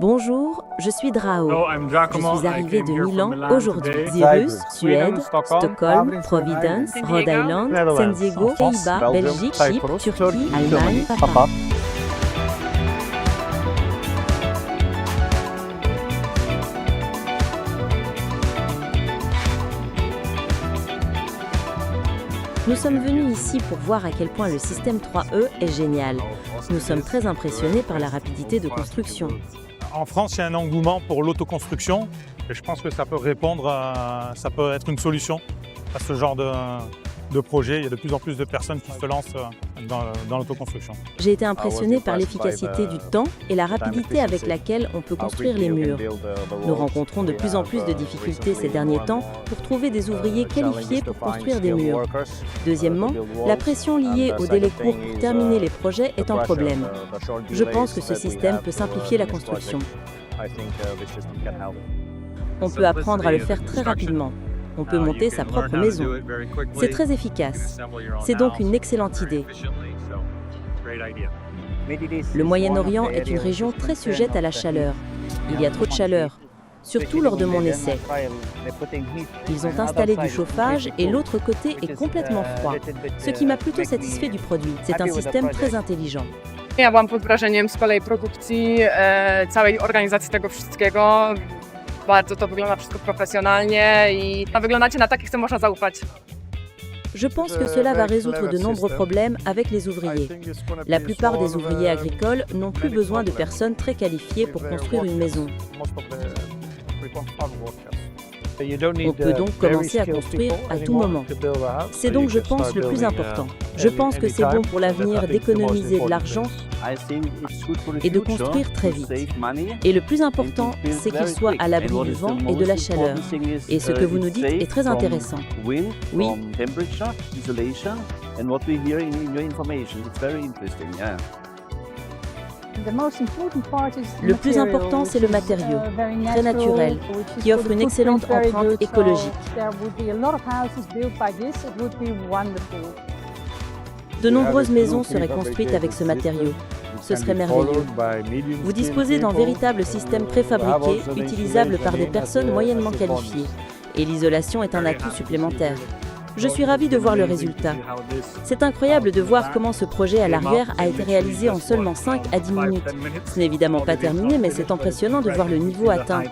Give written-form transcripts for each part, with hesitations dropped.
Bonjour, je suis Drao. Je suis arrivé de Milan aujourd'hui. Zurich, Suède, Stockholm, Providence, Rhode Island, San Diego, Pays-Bas, Belgique, Chypre, Turquie, Allemagne, Papa. Nous sommes venus ici pour voir à quel point le système 3E est génial. Nous sommes très impressionnés par la rapidité de construction. En France, il y a un engouement pour l'autoconstruction et je pense que ça peut ça peut être une solution à ce genre de projet. Il y a de plus en plus de personnes qui se lancent dans l'autoconstruction. J'ai été impressionné par l'efficacité du temps et la rapidité avec laquelle on peut construire les murs. Nous rencontrons de plus en plus de difficultés ces derniers temps pour trouver des ouvriers qualifiés pour construire des murs. Deuxièmement, la pression liée au délai court pour terminer les projets est un problème. Je pense que ce système peut simplifier la construction. On peut apprendre à le faire très rapidement. On peut monter sa propre maison. C'est très efficace. C'est donc une excellente idée. Le Moyen-Orient est une région très sujette à la chaleur. Il y a trop de chaleur, surtout lors de mon essai. Ils ont installé du chauffage et l'autre côté est complètement froid, ce qui m'a plutôt satisfait du produit. C'est un système très intelligent. Ja byłam pod wrażeniem z kolei produkcji, całej organizacji tego wszystkiego. Bardzo to wygląda wszystko profesjonalnie i wyglądacie na takich, którym można zaufać. Je pense que cela va résoudre de nombreux problèmes avec les ouvriers. La plupart des ouvriers agricoles n'ont plus besoin de personnes très qualifiées pour construire une maison. On peut donc commencer à construire à tout moment. C'est donc, je pense, le plus important. Je pense que c'est bon pour l'avenir d'économiser de l'argent et de construire très vite. Et le plus important, c'est qu'il soit à l'abri du vent et de la chaleur. Et ce que vous nous dites est très intéressant. Oui. Le plus important, c'est le matériau, très naturel, qui offre une excellente empreinte écologique. De nombreuses maisons seraient construites avec ce matériau. Ce serait merveilleux. Vous disposez d'un véritable système préfabriqué, utilisable par des personnes moyennement qualifiées. Et l'isolation est un atout supplémentaire. Je suis ravie de voir le résultat. C'est incroyable de voir comment ce projet à l'arrière a été réalisé en seulement 5 à 10 minutes. Ce n'est évidemment pas terminé, mais c'est impressionnant de voir le niveau atteint.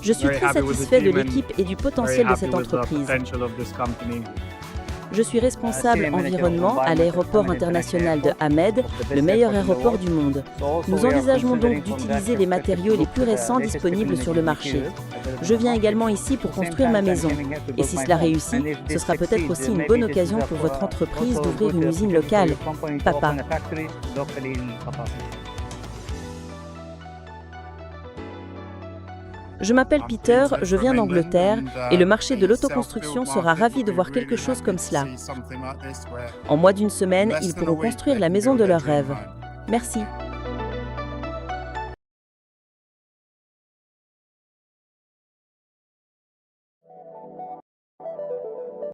Je suis très satisfait de l'équipe et du potentiel de cette entreprise. Je suis responsable environnement à l'aéroport international de Hamad, le meilleur aéroport du monde. Nous envisageons donc d'utiliser les matériaux les plus récents disponibles sur le marché. Je viens également ici pour construire ma maison. Et si cela réussit, ce sera peut-être aussi une bonne occasion pour votre entreprise d'ouvrir une usine locale. Papa. Je m'appelle Peter, je viens d'Angleterre et le marché de l'autoconstruction sera ravi de voir quelque chose comme cela. En moins d'une semaine, ils pourront construire la maison de leurs rêves. Merci.